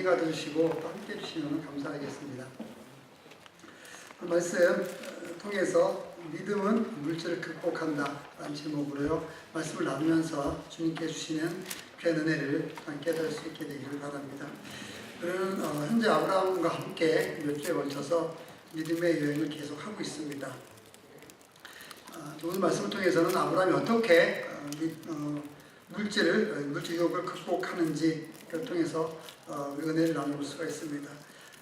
은혜가 되시고 또 함께 해주시면 감사하겠습니다. 말씀 통해서 믿음은 물질을 극복한다 라는 제목으로요 말씀을 나누면서 주님께 주시는 귀한 은혜를 깨달을 수 있게 되기를 바랍니다. 우리는 현재 아브라함과 함께 몇 주에 걸쳐서 믿음의 여행을 계속하고 있습니다. 오늘 말씀을 통해서는 아브라함이 어떻게 물질 유혹을 극복하는지 를 통해서 은혜를 나눠볼 수가 있습니다.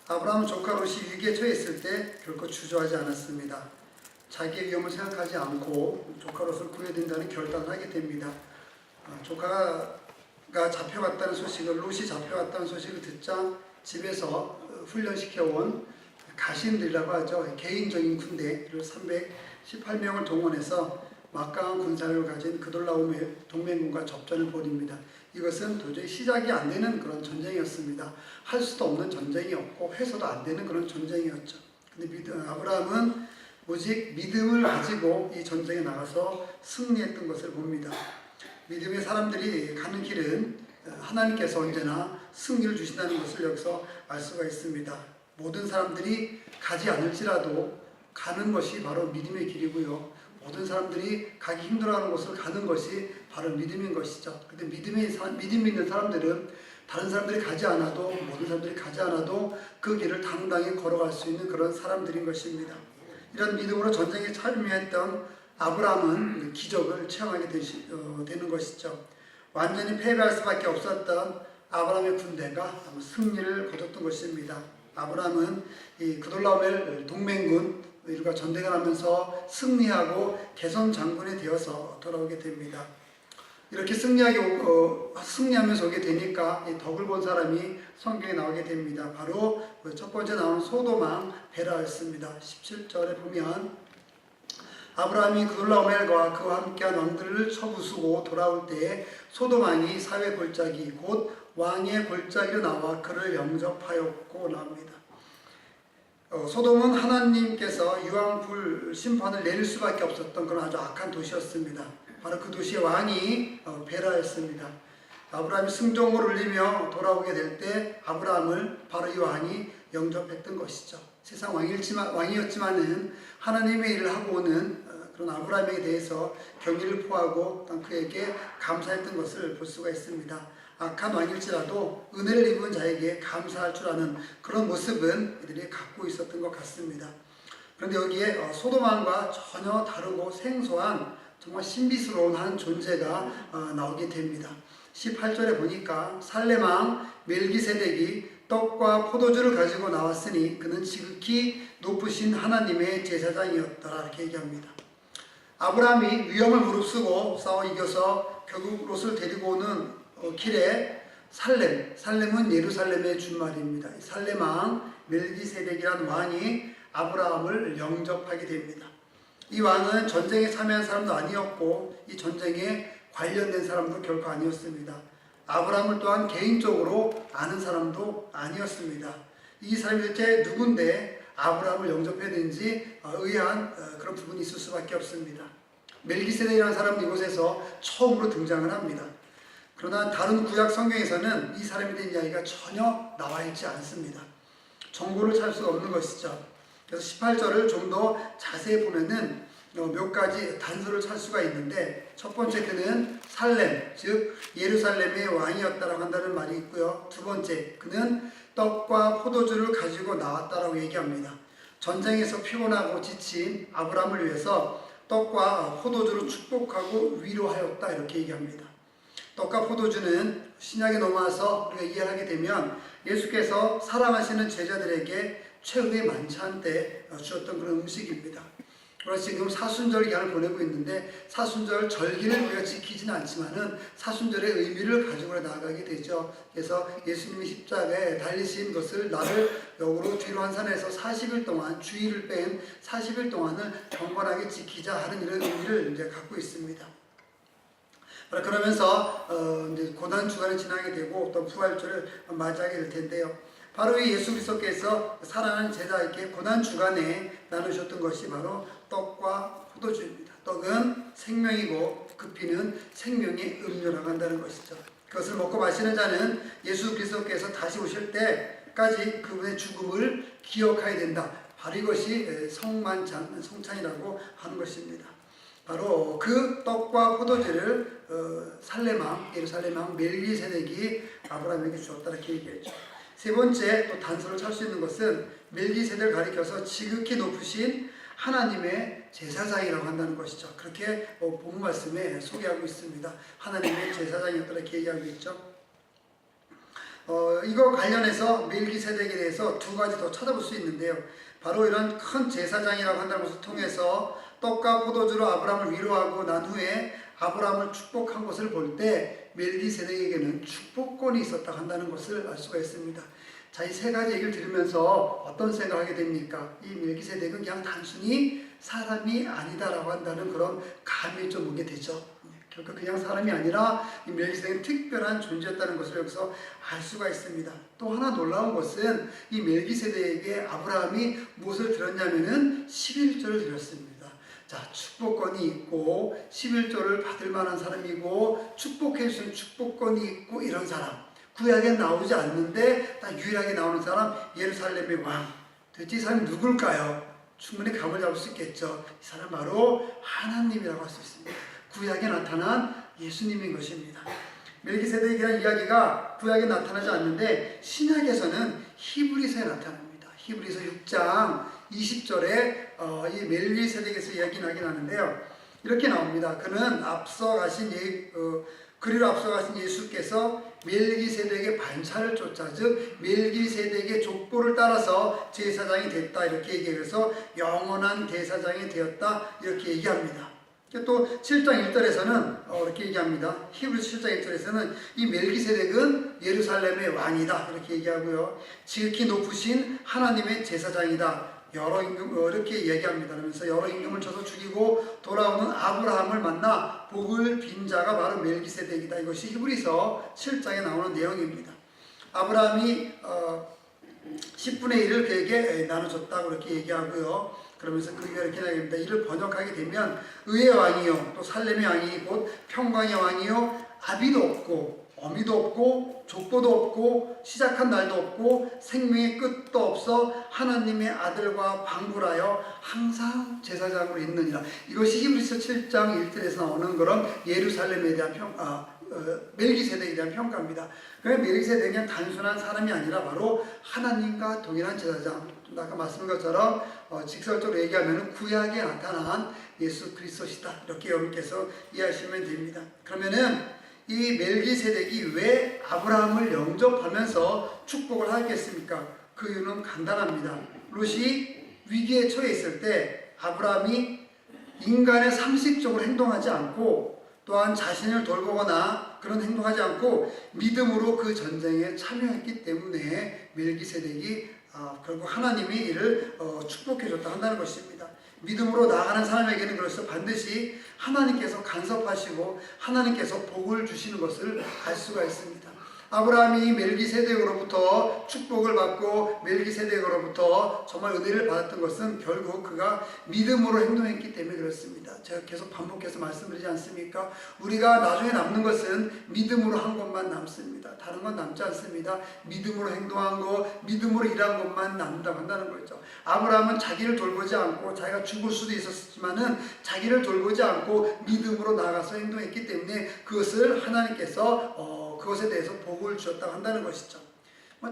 아브라함은 조카 롯이 위기에 처했을 때 결코 주저하지 않았습니다. 자기의 위험을 생각하지 않고 조카 롯을 구해야 된다는 결단을 하게 됩니다. 조카가 잡혀갔다는 소식을, 롯이 잡혀갔다는 소식을 듣자 집에서 훈련시켜온 가신들이라고 하죠. 개인적인 군대를 318명을 동원해서 막강한 군사를 가진 그돌라오멜 동맹군과 접전을 벌입니다. 이것은 도저히 시작이 안 되는 그런 전쟁이었습니다. 할 수도 없는 전쟁이었고 해서도 안 되는 그런 전쟁이었죠. 근데 아브라함은 오직 믿음을 가지고 이 전쟁에 나가서 승리했던 것을 봅니다. 믿음의 사람들이 가는 길은 하나님께서 언제나 승리를 주신다는 것을 여기서 알 수가 있습니다. 모든 사람들이 가지 않을지라도 가는 것이 바로 믿음의 길이고요. 모든 사람들이 가기 힘들어하는 곳을 가는 것이 바로 믿음인 것이죠. 근데 믿음 있는 사람들은 다른 사람들이 가지 않아도, 모든 사람들이 가지 않아도 그 길을 당당히 걸어갈 수 있는 그런 사람들인 것입니다. 이런 믿음으로 전쟁에 참여했던 아브라함은 기적을 체험하게 되는 것이죠. 완전히 패배할 수밖에 없었던 아브라함의 군대가 승리를 거뒀던 것입니다. 아브라함은 이 그돌라오멜 동맹군 일과 전쟁을 하면서 승리하고 개선 장군이 되어서 돌아오게 됩니다. 이렇게 승리하면서 오게 되니까 이 덕을 본 사람이 성경에 나오게 됩니다. 바로 첫 번째 나오는 소돔왕 베라였습니다. 17절에 보면 아브라함이 그돌라오멜과 그와 함께한 왕들을 쳐부수고 돌아올 때에 소돔왕이 사회 골짜기 곧 왕의 골짜기로 나와 그를 영접하였고 나옵니다. 소돔은 하나님께서 유황불 심판을 내릴 수밖에 없었던 그런 아주 악한 도시였습니다. 바로 그 도시의 왕이 베라였습니다. 아브라함이 승종을 울리며 돌아오게 될 때 아브라함을 바로 이 왕이 영접했던 것이죠. 세상 왕이었지만은 하나님의 일을 하고 오는 그런 아브라함에 대해서 경의를 표하고 그에게 감사했던 것을 볼 수가 있습니다. 악한 왕일지라도 은혜를 입은 자에게 감사할 줄 아는 그런 모습은 이들이 갖고 있었던 것 같습니다. 그런데 여기에 소돔왕과 전혀 다르고 생소한 정말 신비스러운 한 존재가 나오게 됩니다. 18절에 보니까 살렘왕 멜기세덱이 떡과 포도주를 가지고 나왔으니 그는 지극히 높으신 하나님의 제사장이었더라 이렇게 얘기합니다. 아브라함이 위험을 무릅쓰고 싸워 이겨서 결국 롯을 데리고 오는 길에 살렘은 예루살렘의 준말입니다. 살렘왕 멜기세덱이라는 왕이 아브라함을 영접하게 됩니다. 이 왕은 전쟁에 참여한 사람도 아니었고 이 전쟁에 관련된 사람도 결코 아니었습니다. 아브라함을 또한 개인적으로 아는 사람도 아니었습니다. 이 사람이 대체 누군데 아브라함을 영접했는지 의아한 그런 부분이 있을 수밖에 없습니다. 멜기세덱이라는 사람은 이곳에서 처음으로 등장을 합니다. 그러나 다른 구약 성경에서는 이 사람에 대한 이야기가 전혀 나와 있지 않습니다. 정보를 찾을 수가 없는 것이죠. 그래서 18절을 좀 더 자세히 보면은 몇 가지 단서를 찾을 수가 있는데 첫 번째 그는 살렘, 즉 예루살렘의 왕이었다라고 한다는 말이 있고요. 두 번째 그는 떡과 포도주를 가지고 나왔다라고 얘기합니다. 전쟁에서 피곤하고 지친 아브라함을 위해서 떡과 포도주로 축복하고 위로하였다 이렇게 얘기합니다. 떡과 포도주는 신약에 넘어와서 우리가 이해하게 되면 예수께서 사랑하시는 제자들에게 최후의 만찬 때 주었던 그런 음식입니다. 우리가 지금 사순절 기간을 보내고 있는데 사순절 절기를 우리가 지키지는 않지만은 사순절의 의미를 가지고 나아가게 되죠. 그래서 예수님이 십자가에 달리신 것을 나를 역으로 뒤로 한 산에서 40일 동안 주일을 뺀 40일 동안을 경건하게 지키자 하는 이런 의미를 이제 갖고 있습니다. 그러면서 이제 고난 주간을 지나게 되고 또 부활절을 맞이하게 될 텐데요. 바로 이 예수 그리스도께서 사랑하는 제자에게 고난 주간에 나누셨던 것이 바로 떡과 포도주입니다. 떡은 생명이고 그 피는 생명의 음료라고 한다는 것이죠. 그것을 먹고 마시는 자는 예수 그리스도께서 다시 오실 때까지 그분의 죽음을 기억해야 된다. 바로 이것이 성찬이라고 하는 것입니다. 바로 그 떡과 포도주를 예루살렘 왕 멜기세덱이 아브라함에게 주었다 이렇게 얘기했죠. 세 번째 또 단서를 찾을 수 있는 것은 멜기세덱을 가리켜서 지극히 높으신 하나님의 제사장이라고 한다는 것이죠. 그렇게 본 말씀에 소개하고 있습니다. 하나님의 제사장이었다 이렇게 얘기하고 있죠. 이거 관련해서 멜기세덱에 대해서 두 가지 더 찾아볼 수 있는데요. 바로 이런 큰 제사장이라고 한다는 것을 통해서 떡과 포도주로 아브라함을 위로하고 난 후에 아브라함을 축복한 것을 볼 때 멜기세덱에게는 축복권이 있었다 한다는 것을 알 수가 있습니다. 자, 이 세 가지 얘기를 들으면서 어떤 생각하게 됩니까? 이 멜기세덱은 그냥 단순히 사람이 아니다라고 한다는 그런 감이 좀 오게 되죠. 결국 그냥 사람이 아니라 이 멜기세덱은 특별한 존재였다는 것을 여기서 알 수가 있습니다. 또 하나 놀라운 것은 이 멜기세덱에게 아브라함이 무엇을 드렸냐면은 11조를 드렸습니다. 자, 축복권이 있고 11조를 받을 만한 사람이고 축복해 주신 축복권이 있고 이런 사람, 구약에 나오지 않는데 딱 유일하게 나오는 사람, 예루살렘의 왕. 도대체 이 사람이 누굴까요? 충분히 감을 잡을 수 있겠죠. 이 사람 바로 하나님이라고 할 수 있습니다. 구약에 나타난 예수님인 것입니다. 멜기세덱이라는 이야기가 구약에 나타나지 않는데 신약에서는 히브리서에 나타납니다. 히브리서 6장 20절에 이 멜기세덱에서 이야기가 나긴 하는데요. 이렇게 나옵니다. 그리로 앞서가신 예수께서 멜기세덱의 반차를 쫓아 즉 멜기세덱의 족보를 따라서 제사장이 됐다 이렇게 얘기해서 영원한 대사장이 되었다 이렇게 얘기합니다. 또 7장 1절에서는 이렇게 얘기합니다. 히브리서 7장 1절에서는 이 멜기세덱은 예루살렘의 왕이다 이렇게 얘기하고요. 지극히 높으신 하나님의 제사장이다. 여러 임금 이렇게 얘기합니다. 그러면서 여러 임금을 쳐서 죽이고 돌아오는 아브라함을 만나 복을 빈 자가 바로 멜기세덱이다. 이것이 히브리서 7장에 나오는 내용입니다. 아브라함이 10분의 1을 그에게 나눠줬다고 이렇게 얘기하고요. 그러면서 그 이유가 이렇게 나옵니다. 이를 번역하게 되면 의의 왕이요 또 살렘의 왕이 곧 평강의 왕이요 아비도 없고 어미도 없고 족보도 없고 시작한 날도 없고 생명의 끝도 없어 하나님의 아들과 방불하여 항상 제사장으로 있느니라. 이것이 히브리서 7장 1절에서 나오는 그런 예루살렘에 대한 멜기세덱에 대한 평가입니다. 그러니까 멜기세덱은 그냥 단순한 사람이 아니라 바로 하나님과 동일한 제사장. 아까 말씀한 것처럼 직설적으로 얘기하면 구약에 나타난 예수 그리스도시다. 이렇게 여러분께서 이해하시면 됩니다. 그러면은 이 멜기세덱이 왜 아브라함을 영접하면서 축복을 하겠습니까? 그 이유는 간단합니다. 롯이 위기에 처해 있을 때 아브라함이 인간의 상식적으로 행동하지 않고 또한 자신을 돌보거나 그런 행동하지 않고 믿음으로 그 전쟁에 참여했기 때문에 멜기세덱이 결국 하나님이 이를 축복해 줬다 한다는 것입니다. 믿음으로 나아가는 사람에게는 그래서 반드시 하나님께서 간섭하시고 하나님께서 복을 주시는 것을 알 수가 있습니다. 아브라함이 멜기세덱으로부터 축복을 받고 멜기세덱으로부터 정말 은혜를 받았던 것은 결국 그가 믿음으로 행동했기 때문에 그렇습니다. 제가 계속 반복해서 말씀드리지 않습니까? 우리가 나중에 남는 것은 믿음으로 한 것만 남습니다. 다른 건 남지 않습니다. 믿음으로 행동한 것, 믿음으로 일한 것만 남는다고 한다는 거죠. 아브라함은 자기를 돌보지 않고 자기가 죽을 수도 있었지만은 자기를 돌보지 않고 믿음으로 나가서 행동했기 때문에 그것을 하나님께서 그것에 대해서 복을 주었다고 한다는 것이죠.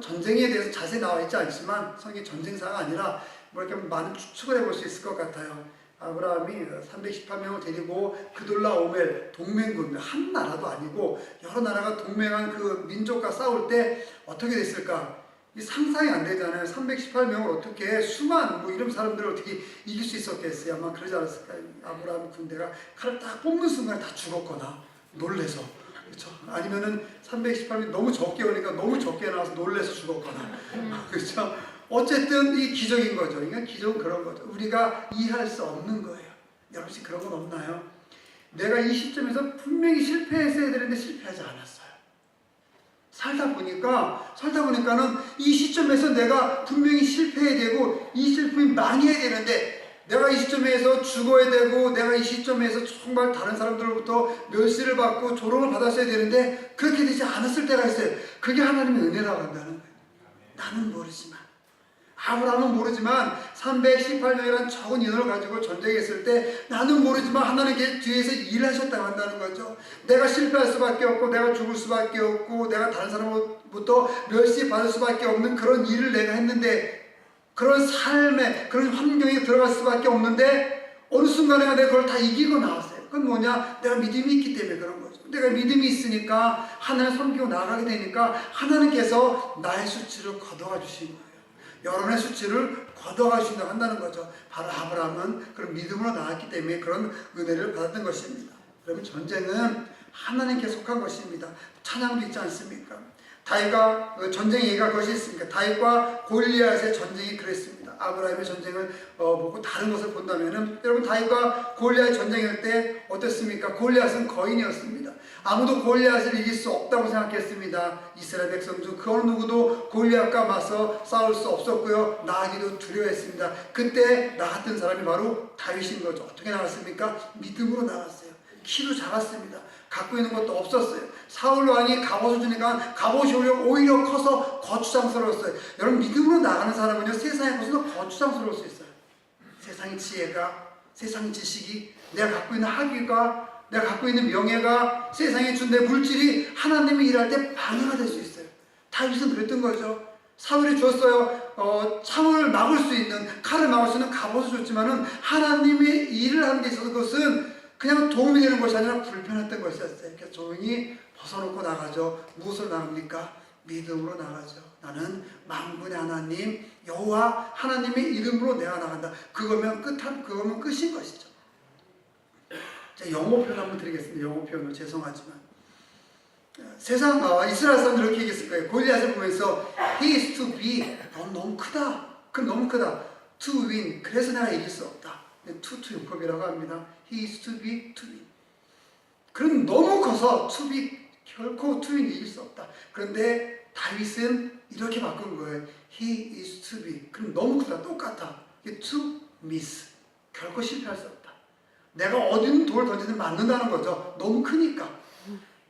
전쟁에 대해서 자세히 나와 있지 않지만 성경이 전쟁사가 아니라 이렇게 많은 추측을 해볼 수 있을 것 같아요. 아브라함이 318명을 데리고 그돌라오멜 동맹군, 한 나라도 아니고 여러 나라가 동맹한 그 민족과 싸울 때 어떻게 됐을까? 이 상상이 안 되잖아요. 318명을 어떻게 수만 이런 사람들을 어떻게 이길 수 있었겠어요? 아마 그러지 않았을까요? 아브라함 군대가 칼을 딱 뽑는 순간 다 죽었거나 놀래서. 그렇죠? 아니면은 318명이 너무 적게 오니까 너무 적게 나와서 놀래서 죽었거나. 그렇죠? 어쨌든 이 기적인 거죠. 그러니까 기적은 그런 거죠. 우리가 이해할 수 없는 거예요. 여러분 혹시 그런 건 없나요? 내가 이 시점에서 분명히 실패했어야 되는데 실패하지 않았어요. 살다 보니까는 이 시점에서 내가 분명히 실패해야 되고 이 실패를 망해야 되는데 내가 이 시점에서 죽어야 되고 내가 이 시점에서 정말 다른 사람들로부터 멸시를 받고 조롱을 받았어야 되는데 그렇게 되지 않았을 때가 있어요. 그게 하나님의 은혜라고 한다는 거예요. 나는 모르지만, 아브라함은 모르지만 318명이라는 적은 인원을 가지고 전쟁했을 때 나는 모르지만 하나님께 뒤에서 일하셨다고 한다는 거죠. 내가 실패할 수밖에 없고 내가 죽을 수밖에 없고 내가 다른 사람으로부터 멸시받을 수밖에 없는 그런 일을 내가 했는데, 그런 삶에 그런 환경에 들어갈 수밖에 없는데 어느 순간에 내가 그걸 다 이기고 나왔어요. 그건 뭐냐? 내가 믿음이 있기 때문에 그런 거죠. 내가 믿음이 있으니까 하나님을 섬기고 나가게 되니까 하나님께서 나의 수치를 걷어가 주신 거예요. 여러분의 수치를 걷어가 주신다고 한다는 거죠. 바로 아브라함은 그런 믿음으로 나왔기 때문에 그런 은혜를 받았던 것입니다. 여러분, 전쟁은 하나님께 속한 것입니다. 찬양도 있지 않습니까? 다윗과 전쟁 얘기가 그것이 있습니까? 다윗과 골리앗의 전쟁이 그랬습니다. 아브라함의 전쟁을 보고 다른 것을 본다면은, 여러분, 다윗과 골리앗의 전쟁일 때 어땠습니까? 골리앗은 거인이었습니다. 아무도 골리앗을 이길 수 없다고 생각했습니다. 이스라엘 백성 중 그 어느 누구도 골리앗과 맞서 싸울 수 없었고요. 나가기도 두려워했습니다. 그때 나갔던 사람이 바로 다윗인 거죠. 어떻게 나갔습니까? 믿음으로 나갔어요. 키도 작았습니다. 갖고 있는 것도 없었어요. 사울 왕이 갑옷을 주니까 갑옷이 오히려 커서 거추장스러웠어요. 여러분, 믿음으로 나가는 사람은요, 세상에 커서도 거추장스러울 수 있어요. 세상의 지혜가, 세상의 지식이, 내가 갖고 있는 학위가, 내가 갖고 있는 명예가, 세상에 준 내 물질이 하나님이 일할 때 방해가 될 수 있어요. 다윗은 그랬던 거죠. 사울이 줬어요. 창을 막을 수 있는, 칼을 막을 수 있는 갑옷을 줬지만은 하나님의 일을 하는 데 있어서 그것은 그냥 도움이 되는 것이 아니라 불편했던 것이었어요. 그래서 조용히 벗어놓고 나가죠. 무엇으로 나갑니까? 믿음으로 나가죠. 나는 만군의 하나님 여호와 하나님의 이름으로 내가 나간다. 그거면 끝인 것이죠. 제가 영어 표현 한번 드리겠습니다. 영어 표현으로 죄송하지만 세상 이스라엘 사람들은 이렇게 얘기했을 거예요. 골리앗을 보면서 he is to be, 너무 크다. 그럼 너무 크다. to win, 그래서 내가 이길 수 없다. to 용법이라고 합니다. He is to be, to win. 그럼 너무 커서 to be, 결코 to win 이길 수 없다. 그런데 다윗은 이렇게 바꾼 거예요. He is to be. 그럼 너무 크다. 똑같아. to miss. 결코 실패할 수 없다. 내가 어디는 돌을 던지든 맞는다는 거죠. 너무 크니까.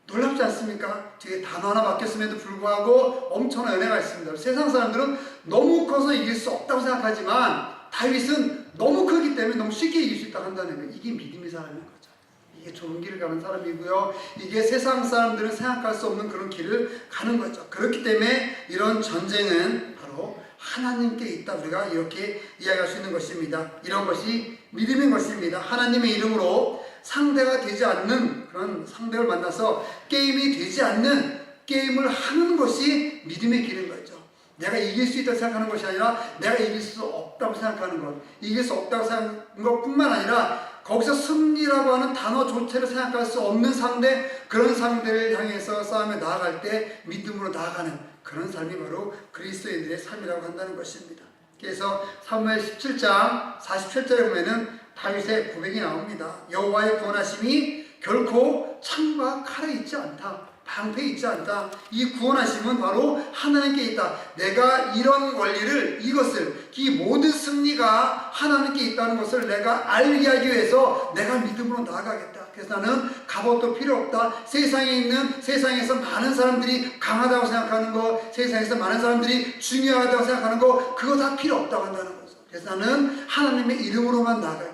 놀랍지 않습니까? 뒤에 단어 하나 바뀌었음에도 불구하고 엄청난 은혜가 있습니다. 세상 사람들은 너무 커서 이길 수 없다고 생각하지만 다윗은 너무 크기 때문에 너무 쉽게 이길 수 있다고 한다는 거예요. 이게 믿음의 사람인 거죠. 이게 좋은 길을 가는 사람이고요. 이게 세상 사람들은 생각할 수 없는 그런 길을 가는 거죠. 그렇기 때문에 이런 전쟁은 바로 하나님께 있다. 우리가 이렇게 이야기할 수 있는 것입니다. 이런 것이 믿음인 것입니다. 하나님의 이름으로 상대가 되지 않는 그런 상대를 만나서 게임이 되지 않는 게임을 하는 것이 믿음의 길인 거죠. 내가 이길 수 있다고 생각하는 것이 아니라 내가 이길 수 없다고 생각하는 것, 이길 수 없다고 생각하는 것뿐만 아니라 거기서 승리라고 하는 단어조차를 생각할 수 없는 상대, 그런 상대를 향해서 싸움에 나아갈 때 믿음으로 나아가는 그런 삶이 바로 그리스도인들의 삶이라고 한다는 것입니다. 그래서 사무엘 17장 47절에 보면은 다윗의 고백이 나옵니다. 여호와의 구원하심이 결코 창과 칼에 있지 않다. 방패에 있지 않다. 이 구원하심은 바로 하나님께 있다. 내가 이런 원리를, 이것을, 이 모든 승리가 하나님께 있다는 것을 내가 알게 하기 위해서 내가 믿음으로 나아가겠다. 그래서 나는 갑옷도 필요 없다. 세상에서 많은 사람들이 강하다고 생각하는 거, 세상에서 많은 사람들이 중요하다고 생각하는 거, 그거 다 필요 없다고 한다는 거죠. 그래서 나는 하나님의 이름으로만 나아가겠다.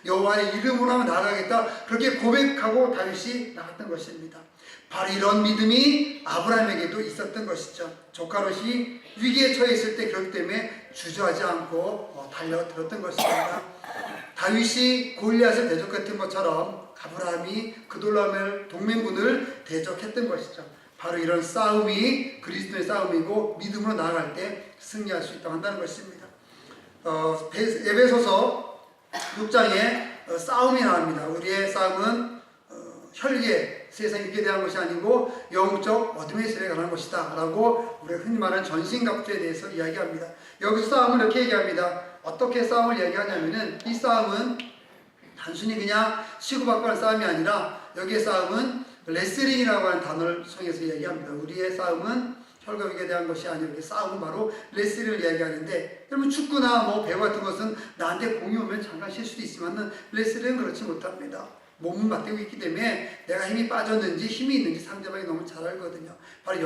여호와의 이름으로만 나아가겠다. 그렇게 고백하고 다윗이 나갔던 것입니다. 바로 이런 믿음이 아브라함에게도 있었던 것이죠. 조카 롯이 위기에 처해 있을 때 그렇기 때문에 주저하지 않고 달려들었던 것입니다. 다윗이 골리앗을 대적했던 것처럼 아브라함이 그돌라오멜 동맹군을 대적했던 것이죠. 바로 이런 싸움이 그리스도의 싸움이고 믿음으로 나아갈 때 승리할 수 있다고 한다는 것입니다. 에베소서 6장에 싸움이 나옵니다. 우리의 싸움은 혈계, 세상 육에 대한 것이 아니고 영적 어둠의 세력에 관한 것이다 라고 우리가 흔히 말하는 전신갑주에 대해서 이야기합니다. 여기서 싸움을 이렇게 얘기합니다. 어떻게 싸움을 얘기하냐면은 이 싸움은 단순히 그냥 치고받고 하는 싸움이 아니라 여기의 싸움은 레슬링이라고 하는 단어를 통해서 얘기합니다. 우리의 싸움은 혈육에 대한 것이 아니고 이렇게 싸움은 바로 레슬링을 이야기하는데, 그러면 축구나 뭐 배구 같은 것은 나한테 공이 오면 잠깐 쉴 수도 있지만은 레슬링은 그렇지 못합니다. 몸을 맞대고 있기 때문에 내가 힘이 빠졌는지 힘이 있는지 상대방이 너무 잘 알거든요. 바로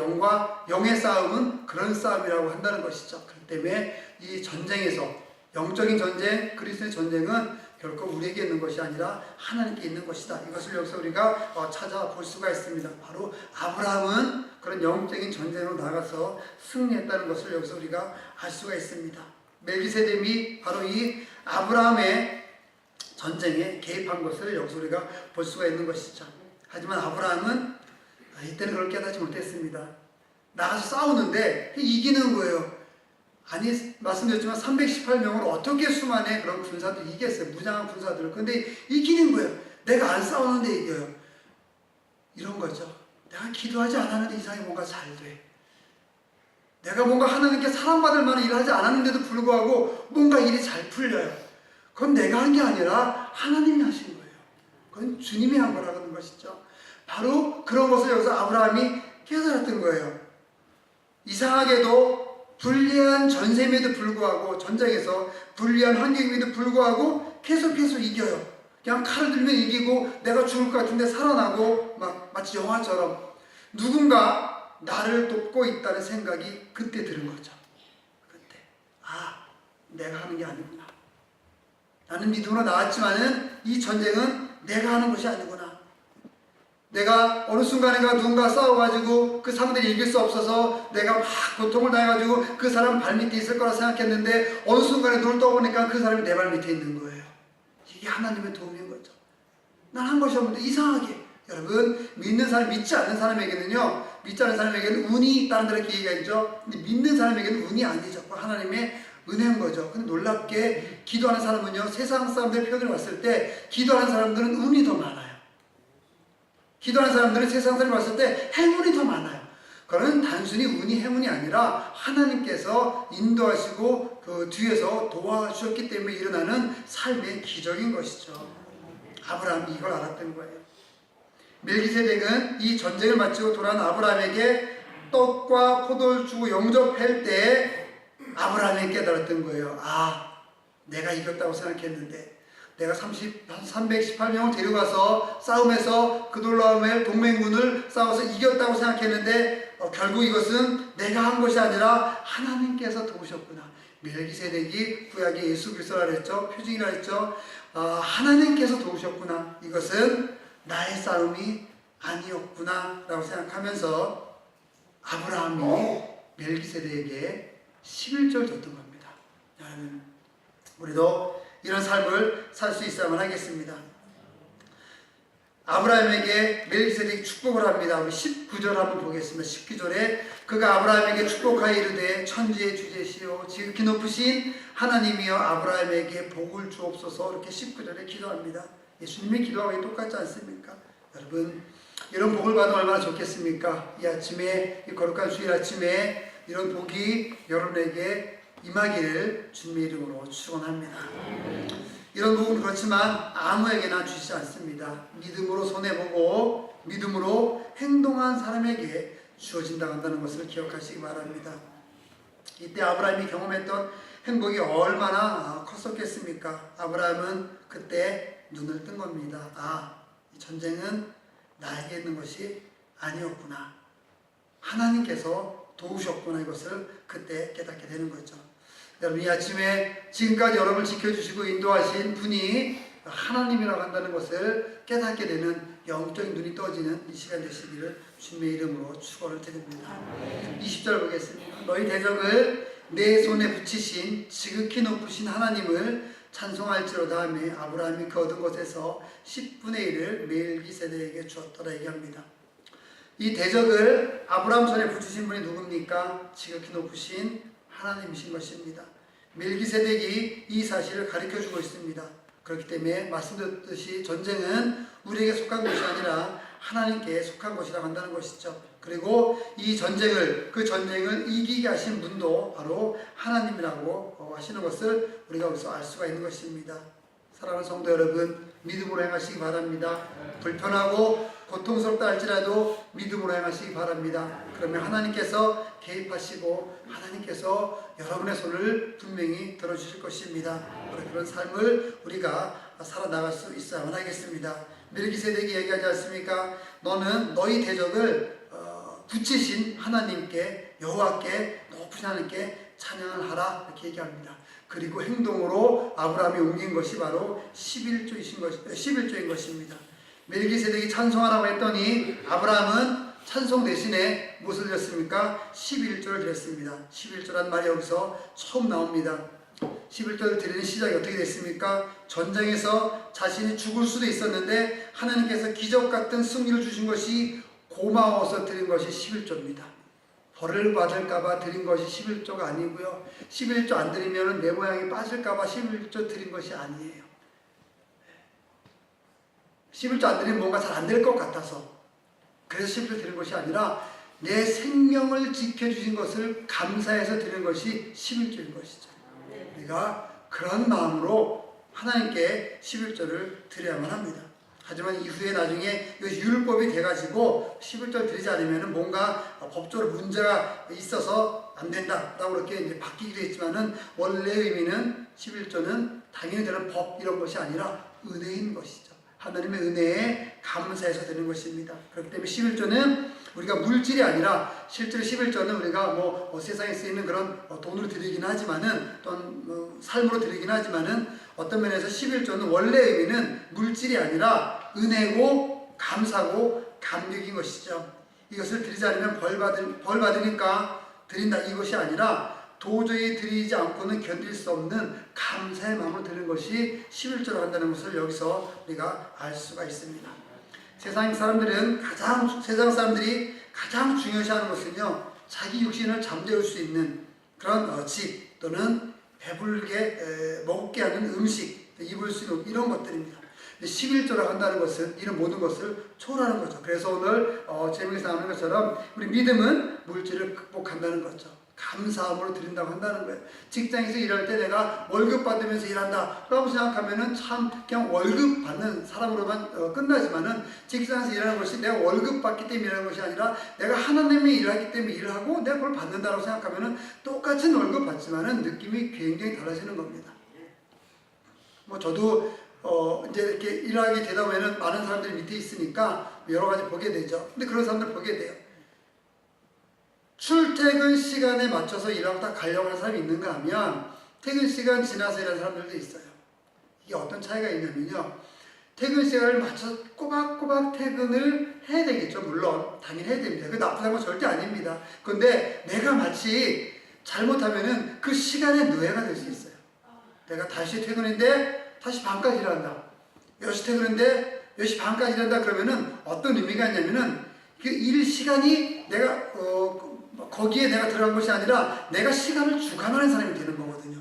영의 싸움은 그런 싸움이라고 한다는 것이죠. 그렇기 때문에 이 전쟁에서, 영적인 전쟁, 그리스도의 전쟁은 결코 우리에게 있는 것이 아니라 하나님께 있는 것이다. 이것을 여기서 우리가 찾아볼 수가 있습니다. 바로 아브라함은 그런 영적인 전쟁으로 나가서 승리했다는 것을 여기서 우리가 알 수가 있습니다. 멜기세덱이 바로 이 아브라함의 전쟁에 개입한 것을 여기서 우리가 볼 수가 있는 것이죠. 하지만 아브라함은 이때는 그걸 깨닫지 못했습니다. 나가서 싸우는데 이기는 거예요. 아니, 말씀드렸지만 318명을 어떻게 수만의 그런 군사들이 이겼어요. 무장한 군사들을. 근데 이기는 거예요. 내가 안 싸우는데 이겨요. 이런 거죠. 내가 기도하지 않았는데 이상하게 뭔가 잘 돼. 내가 뭔가 하나님께 사랑받을 만한 일을 하지 않았는데도 불구하고 뭔가 일이 잘 풀려요. 그건 내가 한 게 아니라 하나님이 하신 거예요. 그건 주님이 한 거라는 것이죠. 바로 그런 것을 여기서 아브라함이 깨달았던 거예요. 이상하게도 불리한 전셈에도 불구하고, 전쟁에서 불리한 환경임에도 불구하고 계속해서 이겨요. 그냥 칼을 들면 이기고 내가 죽을 것 같은데 살아나고 마치 영화처럼 누군가 나를 돕고 있다는 생각이 그때 들은 거죠. 그때 내가 하는 게 아니구나. 나는 믿음으로 나왔지만은 이 전쟁은 내가 하는 것이 아니구나. 내가 어느 순간인가 누군가 싸워가지고 그 상대를 이길 수 없어서 내가 막 고통을 당해가지고 그 사람 발밑에 있을 거라 생각했는데 어느 순간에 눈을 떠보니까 그 사람이 내 발밑에 있는 거예요. 이게 하나님의 도움인 거죠. 난 한 것이 없는데 이상하게, 여러분, 믿는 사람, 믿지 않는 사람에게는요, 믿지 않는 사람에게는 운이 있다는 데를 얘기하죠. 근데 믿는 사람에게는 운이 아니죠. 하나님의 은혜인 거죠. 근데 놀랍게 기도하는 사람은요, 세상 사람들의 표현을 봤을 때 기도하는 사람들은 운이 더 많아요. 기도하는 사람들은 세상 사람이 봤을 때 행운이 더 많아요. 그거는 단순히 운이 행운이 아니라 하나님께서 인도하시고 그 뒤에서 도와주셨기 때문에 일어나는 삶의 기적인 것이죠. 아브라함이 이걸 알았던 거예요. 멜기세덱은 이 전쟁을 마치고 돌아온 아브라함에게 떡과 포도를 주고 영접할 때 아브라함이 깨달았던 거예요. 내가 이겼다고 생각했는데, 내가 318명을 데려가서 싸움에서 그 놀라움의 동맹군을 싸워서 이겼다고 생각했는데 결국 이것은 내가 한 것이 아니라 하나님께서 도우셨구나. 멜기세덱이 구약의 예수 그리스도라 그랬죠. 표징이라 했죠. 하나님께서 도우셨구나. 이것은 나의 싸움이 아니었구나 라고 생각하면서 아브라함이 멜기세덱에게 11절 줬던 겁니다. 여러분, 우리도 이런 삶을 살 수 있어야만 하겠습니다. 아브라함에게 멜기세덱이 축복을 합니다. 우리 19절 한번 보겠습니다. 19절에 그가 아브라함에게 축복하여 이르되 천지의 주제시오 지극히 높으신 하나님이여 아브라함에게 복을 주옵소서. 이렇게 19절에 기도합니다. 예수님이 기도하고 똑같지 않습니까? 여러분, 이런 복을 받으면 얼마나 좋겠습니까? 이 아침에, 이 거룩한 수요일 아침에 이런 복이 여러분에게 임하기를 주님의 이름으로 축원합니다. 이런 복은 그렇지만 아무에게나 주시지 않습니다. 믿음으로 손해보고 믿음으로 행동한 사람에게 주어진다고 한다는 것을 기억하시기 바랍니다. 이때 아브라함이 경험했던 행복이 얼마나 컸었겠습니까? 아브라함은 그때 눈을 뜬 겁니다. 이 전쟁은 나에게 있는 것이 아니었구나. 하나님께서 도우셨구나. 이것을 그때 깨닫게 되는 거죠. 여러분, 이 아침에 지금까지 여러분을 지켜주시고 인도하신 분이 하나님이라고 한다는 것을 깨닫게 되는 영적인 눈이 떠지는 이 시간 되시기를 주님의 이름으로 축원을 드립니다. 20절 보겠습니다. 너희 대적을 내 손에 붙이신 지극히 높으신 하나님을 찬송할지로다 하며 아브라함이 그 얻은 것에서 10분의 1을 멜기세덱에게 주었더라 얘기합니다. 이 대적을 아브라함 손에 붙이신 분이 누굽니까? 지극히 높으신 하나님이신 것입니다. 멜기세덱이 이 사실을 가르쳐주고 있습니다. 그렇기 때문에 말씀드렸듯이 전쟁은 우리에게 속한 것이 아니라 하나님께 속한 것이라고 한다는 것이죠. 그리고 이 전쟁을, 그 전쟁을 이기게 하신 분도 바로 하나님이라고 하시는 것을 우리가 여기서 알 수가 있는 것입니다. 사랑하는 성도 여러분, 믿음으로 행하시기 바랍니다. 불편하고 고통스럽다 할지라도 믿음으로 행하시기 바랍니다. 그러면 하나님께서 개입하시고 하나님께서 여러분의 손을 분명히 들어주실 것입니다. 그런 삶을 우리가 살아나갈 수 있어야만 하겠습니다. 멜기세덱이 얘기하지 않습니까? 너는 너희 대적을 붙이신 하나님께, 여호와께, 높으신 하나님께 찬양을 하라, 이렇게 얘기합니다. 그리고 행동으로 아브라함이 옮긴 것이 바로 11조인 것입니다. 멜기세덱이 찬송하라고 했더니 아브라함은 찬송 대신에 무엇을 드렸습니까? 11조를 드렸습니다. 11조란 말이 여기서 처음 나옵니다. 11조를 드리는 시작이 어떻게 됐습니까? 전쟁에서 자신이 죽을 수도 있었는데 하나님께서 기적 같은 승리를 주신 것이 고마워서 드린 것이 11조입니다. 벌을 받을까봐 드린 것이 11조가 아니고요. 11조 안 드리면 내 모양이 빠질까봐 11조 드린 것이 아니에요. 11조 안 드리면 뭔가 잘 안 될 것 같아서 그래서 11조 드린 것이 아니라 내 생명을 지켜주신 것을 감사해서 드리는 것이 11조인 것이죠. 우리가 그런 마음으로 하나님께 11조를 드려야만 합니다. 하지만 이후에 나중에 율법이 돼가지고 11조를 드리지 않으면 뭔가 법적으로 문제가 있어서 안 된다라고 그렇게 이제 바뀌기도 했지만은 원래 의미는 11조는 당연히 되는 법 이런 것이 아니라 은혜인 것이죠. 하나님의 은혜에 감사해서 드리는 것입니다. 그렇기 때문에 11조는 우리가 물질이 아니라 실제로 11조는 우리가 세상에 쓰이는 그런 돈으로 드리긴 하지만은 또는 삶으로 드리긴 하지만은 어떤 면에서 11조는 원래 의미는 물질이 아니라 은혜고 감사고 감격인 것이죠. 이것을 드리지 않으면 벌 받으니까 드린다 이것이 아니라 도저히 드리지 않고는 견딜 수 없는 감사의 마음으로 드리는 것이 11조로 한다는 것을 여기서 우리가 알 수가 있습니다. 세상 사람들이 가장 중요시하는 것은요, 자기 육신을 잠재울 수 있는 그런 집 또는 배불게 먹게 하는 음식, 입을 수 있는 이런 것들입니다. 11조라고 한다는 것은 이런 모든 것을 초월하는 거죠. 그래서 오늘 제목에서 나오는 것처럼 우리 믿음은 물질을 극복한다는 거죠. 감사함으로 드린다고 한다는 거예요. 직장에서 일할 때 내가 월급 받으면서 일한다 라고 생각하면은 참 그냥 월급 받는 사람으로만 끝나지만은 직장에서 일하는 것이 내가 월급 받기 때문에 일하는 것이 아니라 내가 하나님의 일을 하기 때문에 일을 하고 내가 그걸 받는다고 생각하면은 똑같은 월급 받지만은 느낌이 굉장히 달라지는 겁니다. 저도 이제 이렇게 일하게 되다 보면은 많은 사람들이 밑에 있으니까 여러 가지 보게 되죠. 근데 그런 사람들 보게 돼요. 출퇴근 시간에 맞춰서 일하고 다 가려고 하는 사람이 있는가 하면 퇴근 시간 지나서 일하는 사람들도 있어요. 이게 어떤 차이가 있냐면요. 퇴근 시간을 맞춰서 꼬박꼬박 퇴근을 해야 되겠죠. 물론 당연히 해야 됩니다. 그게 나쁘다는 건 절대 아닙니다. 그런데 내가 마치 잘못하면은 그 시간에 노예가 될 수 있어요. 내가 5시에 퇴근인데 다시 반까지 일한다. 10시 퇴근인데 10시 반까지 일한다. 그러면은 어떤 의미가 있냐면은 그 일 시간이 내가 거기에 내가 들어간 것이 아니라 내가 시간을 주관하는 사람이 되는 거거든요.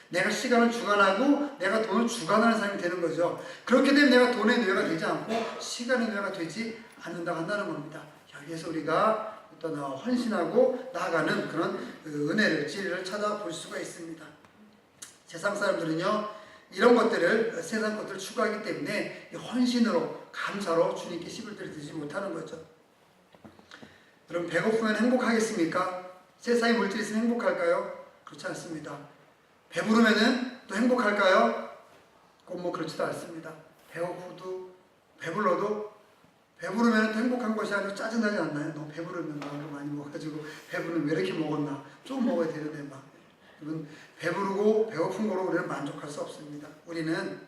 내가 시간을 주관하고 내가 돈을 주관하는 사람이 되는 거죠. 그렇게 되면 내가 돈의 노예가 되지 않고 시간의 노예가 되지 않는다고 한다는 겁니다. 여기에서 우리가 어떤 헌신하고 나아가는 그런 은혜를, 진리를 찾아볼 수가 있습니다. 세상 사람들은요, 이런 것들을, 세상 것들을 추구하기 때문에 헌신으로, 감사로 주님께 11조를 드리지 못하는 거죠. 여러분, 배고프면 행복하겠습니까? 세상의 물질이 있으면 행복할까요? 그렇지 않습니다. 배부르면은 또 행복할까요? 꼭 그렇지도 않습니다. 배고프도, 배불러도, 배부르면 행복한 것이 아니라 짜증나지 않나요? 너무 배부르면 너무 많이 먹어가지고, 배부르면 왜 이렇게 먹었나? 좀 먹어야 되는데 막. 여러분, 배부르고 배고픈 거로 우리는 만족할 수 없습니다. 우리는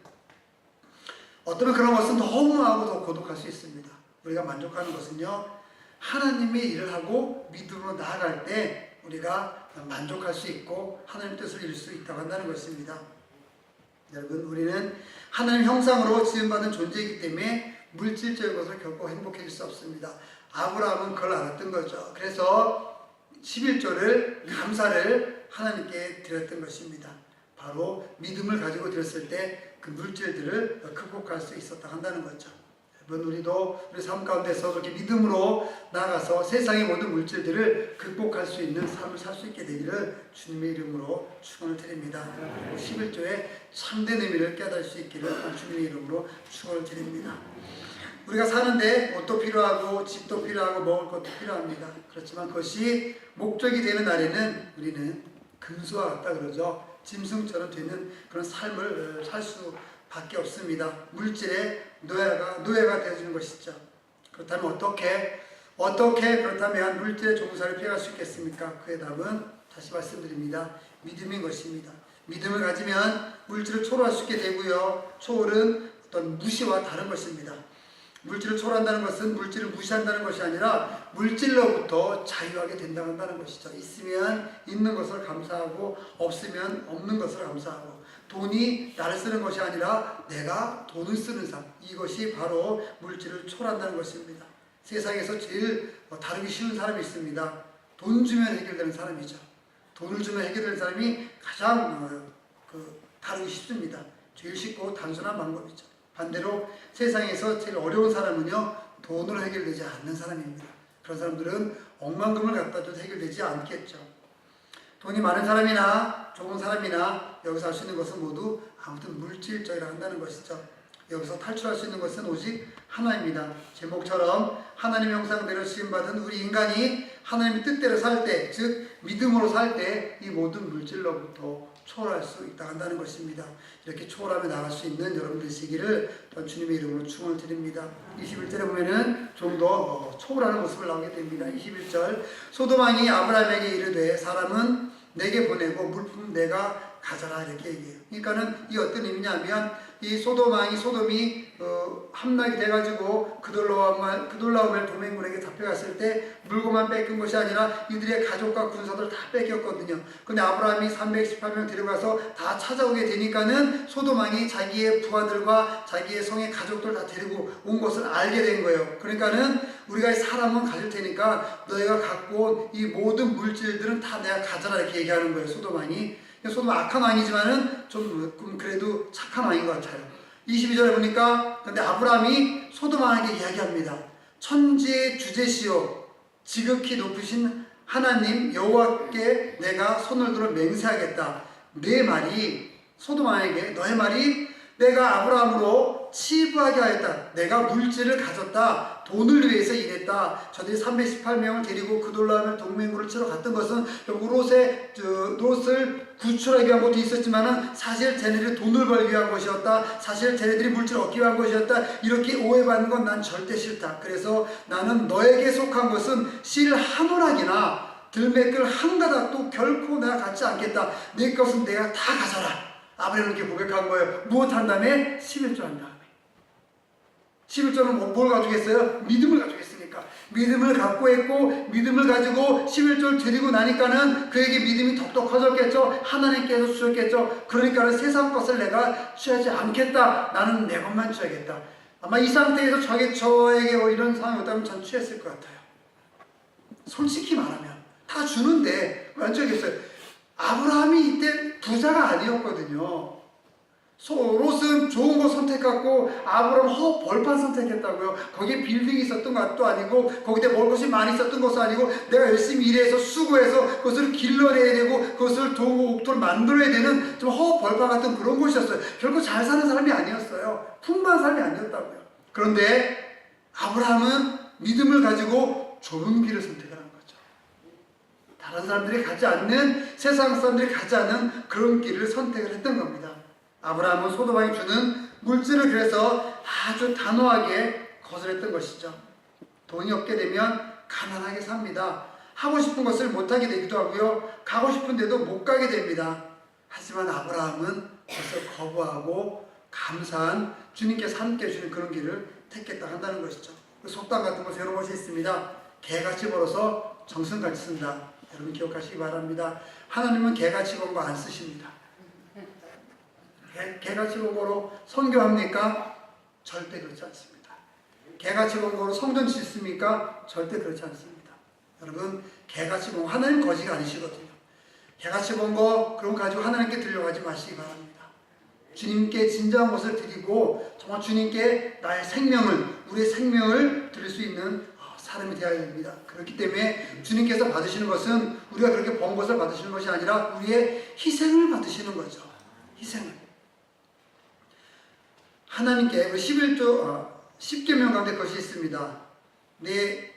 어쩌면 그런 것은 더 허무하고 더 고독할 수 있습니다. 우리가 만족하는 것은요, 하나님의 일을 하고 믿음으로 나아갈 때 우리가 만족할 수 있고 하나님 뜻을 이룰 수 있다고 한다는 것입니다. 여러분, 우리는 하나님 형상으로 지음받은 존재이기 때문에 물질적인 것으로 결코 행복해질 수 없습니다. 아브라함은 그걸 알았던 거죠. 그래서 11조를, 감사를 하나님께 드렸던 것입니다. 바로 믿음을 가지고 드렸을 때 그 물질들을 극복할 수 있었다 한다는 거죠. 여러분, 우리도 우리 삶 가운데서 그렇게 믿음으로 나아가서 세상의 모든 물질들을 극복할 수 있는 삶을 살 수 있게 되기를 주님의 이름으로 축원을 드립니다. 11조의 참된 의미를 깨달을 수 있기를 주님의 이름으로 축원을 드립니다. 우리가 사는데 옷도 필요하고 집도 필요하고 먹을 것도 필요합니다. 그렇지만 그것이 목적이 되는 날에는 우리는 금수와 같다 그러죠. 짐승처럼 되는 그런 삶을 살 수밖에 없습니다. 물질의 노예가 되어주는 것이죠. 그렇다면 어떻게 그렇다면 물질의 종살을 피할 수 있겠습니까? 그의 답은 다시 말씀드립니다. 믿음인 것입니다. 믿음을 가지면 물질을 초월할 수 있게 되고요. 초월은 어떤 무시와 다른 것입니다. 물질을 초월한다는 것은 물질을 무시한다는 것이 아니라 물질로부터 자유하게 된다는 것이죠. 있으면 있는 것을 감사하고 없으면 없는 것을 감사하고 돈이 나를 쓰는 것이 아니라 내가 돈을 쓰는 삶, 이것이 바로 물질을 초월한다는 것입니다. 세상에서 제일 다루기 쉬운 사람이 있습니다. 돈 주면 해결되는 사람이죠. 돈을 주면 해결되는 사람이 가장 다루기 쉽습니다. 제일 쉽고 단순한 방법이죠. 반대로 세상에서 제일 어려운 사람은요, 돈으로 해결되지 않는 사람입니다. 그런 사람들은 억만금을 갖다 줘도 해결되지 않겠죠. 돈이 많은 사람이나 좋은 사람이나 여기서 할 수 있는 것은 모두 아무튼 물질적이라 한다는 것이죠. 여기서 탈출할 수 있는 것은 오직 하나입니다. 제목처럼 하나님의 형상대로 지음받은 우리 인간이 하나님의 뜻대로 살 때, 즉 믿음으로 살 때 이 모든 물질로부터 초월할 수 있다 한다는 것입니다. 이렇게 초월하며 나갈 수 있는 여러분 되시기를 주님의 이름으로 축원을 드립니다. 21절에 보면은 좀 더 초월하는 모습을 나오게 됩니다. 21절 소돔왕이 아브라함에게 이르되 사람은 내게 보내고 물품 내가 가져라 이렇게 얘기해요. 그러니까는 이 어떤 의미냐면 이 소돔이 함락이 돼가지고 그돌라오멜 도맹군에게 잡혀갔을 때 물건만 뺏긴 것이 아니라 이들의 가족과 군사들 다 뺏겼거든요. 근데 아브라함이 318명 데려가서 다 찾아오게 되니까는 소돔왕이 자기의 부하들과 자기의 성의 가족들 다 데리고 온 것을 알게 된 거예요. 그러니까는 우리가 사람은 가질 테니까 너희가 갖고 온 이 모든 물질들은 다 내가 가져라 이렇게 얘기하는 거예요. 소돔왕이. 소돔 악한 왕이지만은 좀 그래도 착한 왕인 것 같아요. 22절에 보니까 근데 아브라함이 소돔 왕에게 이야기합니다. 천지의 주제시요 지극히 높으신 하나님 여호와께 내가 손을 들어 맹세하겠다. 내 말이 소돔 왕에게 너의 말이 내가 아브라함으로 치부하게 하였다. 내가 물질을 가졌다. 돈을 위해서 일했다. 저들이 318명을 데리고 그돌라오멜 동맹군을 치러 갔던 것은 롯을 구출하기 위한 것도 있었지만 사실 쟤네들이 돈을 벌기 위한 것이었다. 사실 쟤네들이 물질을 얻기 위한 것이었다. 이렇게 오해받는 건 난 절대 싫다. 그래서 나는 너에게 속한 것은 실 한 오락이나 들매끌 한 가닥도 결코 내가 갖지 않겠다. 내 것은 내가 다 가져라. 아브라함은 이렇게 고백한 거예요. 무엇한 다음에? 11조 한 다음에. 11조는 뭘 가지고 했어요? 믿음을 가지고 했으니까. 믿음을 갖고 했고 믿음을 가지고 11조를 드리고 나니까는 그에게 믿음이 더욱 커졌겠죠. 하나님께서 주셨겠죠. 그러니까는 세상 것을 내가 취하지 않겠다. 나는 내 것만 취하겠다. 아마 이 상태에서 저에게 이런 상황이 왔다면 전 취했을 것 같아요. 솔직히 말하면 다 주는데 왜 안 취하겠어요? 아브라함이 이때 부자가 아니었거든요. 롯은 좋은 거 선택했고 아브라함 벌판 선택했다고요. 거기에 빌딩이 있었던 것도 아니고 거기에 먹을 것이 많이 있었던 것도 아니고 내가 열심히 일해서 수고해서 그것을 길러내야 되고 그것을 도구 옥토를 만들어야 되는 좀 벌판 같은 그런 곳이었어요. 결코 잘 사는 사람이 아니었어요. 풍부한 삶이 아니었다고요. 그런데 아브라함은 믿음을 가지고 좁은 길을 선택을 한 거죠. 다른 사람들이 가지 않는, 세상 사람들이 가지 않는 그런 길을 선택을 했던 겁니다. 아브라함은 소돔왕이 주는 물질을 그래서 아주 단호하게 거절했던 것이죠. 돈이 없게 되면 가난하게 삽니다. 하고 싶은 것을 못하게 되기도 하고요. 가고 싶은데도 못 가게 됩니다. 하지만 아브라함은 그것을 거부하고 감사한 주님께서 함께 해주는 그런 길을 택했다 한다는 것이죠. 속담 같은 것에 여러 것이 있습니다. 개같이 벌어서 정승같이 쓴다. 여러분 기억하시기 바랍니다. 하나님은 개같이 번 거 안 쓰십니다. 개같이 본 거로 선교합니까? 절대 그렇지 않습니다. 개같이 본 거로 성전 짓습니까? 절대 그렇지 않습니다. 여러분 개같이 본 거 하나님 거지가 아니시거든요. 개같이 본 거 그런 거 가지고 하나님께 들려가지 마시기 바랍니다. 주님께 진정한 것을 드리고 정말 주님께 나의 생명을, 우리의 생명을 드릴 수 있는 사람이 되어야 됩니다. 그렇기 때문에 주님께서 받으시는 것은 우리가 그렇게 번 것을 받으시는 것이 아니라 우리의 희생을 받으시는 거죠. 희생을. 하나님께 11조 십계명 가운데 그것이 있습니다. 내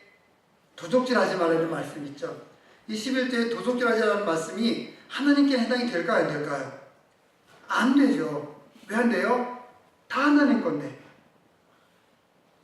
도적질하지 말라는 말씀이 있죠. 이 11조에 도적질하지 말씀이 하나님께 해당이 될까요? 안 될까요? 안 되죠. 왜 안 돼요? 다 하나님 건데.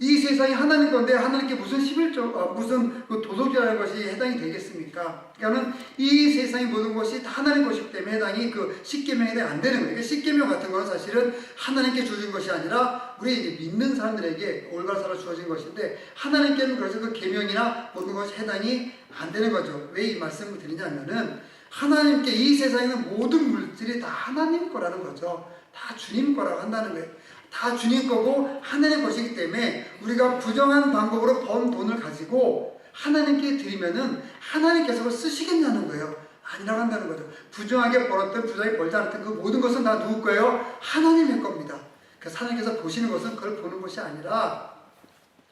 이 세상이 하나님 건데 하나님께 무슨 11조, 무슨 그 도덕이라는 것이 해당이 되겠습니까? 그러니까는 이 세상의 모든 것이 다 하나님 것이기 때문에 해당이 그 십계명에 해당이 안 되는 거예요. 그러니까 십계명 같은 거는 사실은 하나님께 주어진 것이 아니라 우리 이제 믿는 사람들에게 올바른 삶을 주어진 것인데 하나님께는 그래서 그 계명이나 모든 것이 해당이 안 되는 거죠. 왜 이 말씀을 드리냐면은 하나님께 이 세상에 있는 모든 물질이 다 하나님 거라는 거죠. 다 주님 거라고 한다는 거예요. 다 주님 거고 하나님 것이기 때문에 우리가 부정한 방법으로 번 돈을 가지고 하나님께 드리면은 하나님께서 그걸 쓰시겠냐는 거예요. 아니라고 한다는 거죠. 부정하게 벌었든 부정하게 벌지 않았든 그 모든 것은 다 누구 거예요? 하나님의 겁니다. 그래서 하나님께서 보시는 것은 그걸 보는 것이 아니라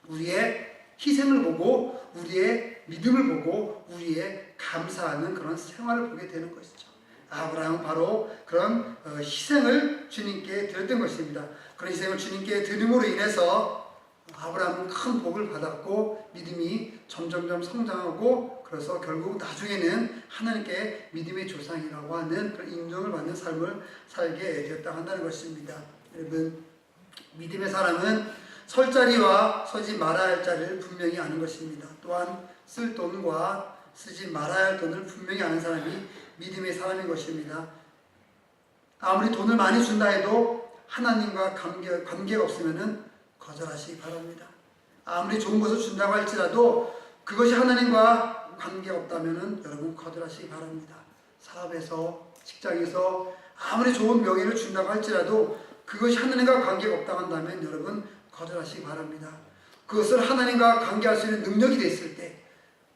우리의 희생을 보고 우리의 믿음을 보고 우리의 감사하는 그런 생활을 보게 되는 것이죠. 아브라함은 바로 그런 희생을 주님께 드렸던 것입니다. 그런 희생을 주님께 드림으로 인해서 아브라함은 큰 복을 받았고 믿음이 점점점 성장하고 그래서 결국 나중에는 하나님께 믿음의 조상이라고 하는 그런 인정을 받는 삶을 살게 되었다고 한다는 것입니다. 여러분, 믿음의 사람은 설 자리와 서지 말아야 할 자리를 분명히 아는 것입니다. 또한 쓸 돈과 쓰지 말아야 할 돈을 분명히 아는 사람이 믿음의 사람인 것입니다. 아무리 돈을 많이 준다 해도 하나님과 관계가 없으면 거절하시기 바랍니다. 아무리 좋은 것을 준다고 할지라도 그것이 하나님과 관계가 없다면 여러분 거절하시기 바랍니다. 사업에서 직장에서 아무리 좋은 명예를 준다고 할지라도 그것이 하나님과 관계가 없다고 한다면 여러분 거절하시기 바랍니다. 그것을 하나님과 관계할 수 있는 능력이 됐을 때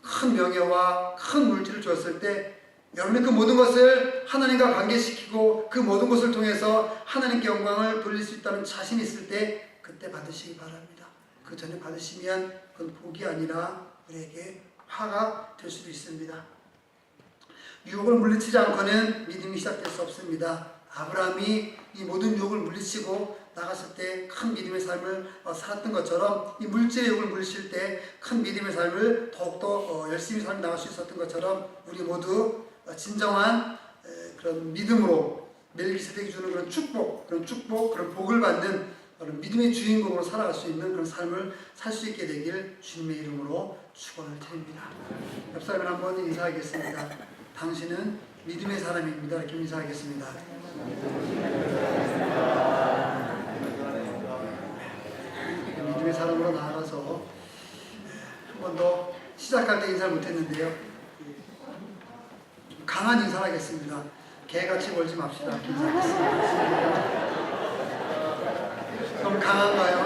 큰 명예와 큰 물질을 줬을 때 여러분이 그 모든 것을 하나님과 관계시키고 그 모든 것을 통해서 하나님께 영광을 돌릴 수 있다는 자신이 있을 때 그때 받으시기 바랍니다. 그 전에 받으시면 그건 복이 아니라 우리에게 화가 될 수도 있습니다. 유혹을 물리치지 않고는 믿음이 시작될 수 없습니다. 아브라함이 이 모든 유혹을 물리치고 나갔을 때 큰 믿음의 삶을 살았던 것처럼 이 물질의 유혹을 물리칠 때 큰 믿음의 삶을 더욱더 열심히 살아 나갈 수 있었던 것처럼 우리 모두 진정한 그런 믿음으로 멜기세덱이 주는 그런 축복, 그런 복을 받는 그런 믿음의 주인공으로 살아갈 수 있는 그런 삶을 살 수 있게 되길 주님의 이름으로 축원을 드립니다. 옆 사람을 한번 인사하겠습니다. 당신은 믿음의 사람입니다. 이렇게 인사하겠습니다. 믿음의 사람으로 나아가서 한 번 더 시작할 때 인사를 못했는데요. 좀 강한 인사를 하겠습니다. 개같이 멀지 맙시다. 인사하겠습니다. 좀 강한가요?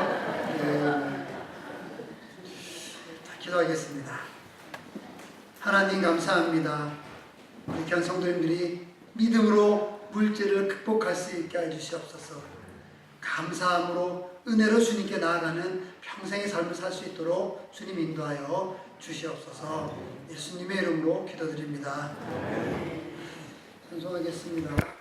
네. 자, 기도하겠습니다. 하나님 감사합니다. 우리 귀한 성도님들이 믿음으로 물질을 극복할 수 있게 해주시옵소서. 감사함으로 은혜로 주님께 나아가는 평생의 삶을 살 수 있도록 주님 인도하여 주시옵소서. 예수님의 이름으로 기도드립니다. 찬송하겠습니다.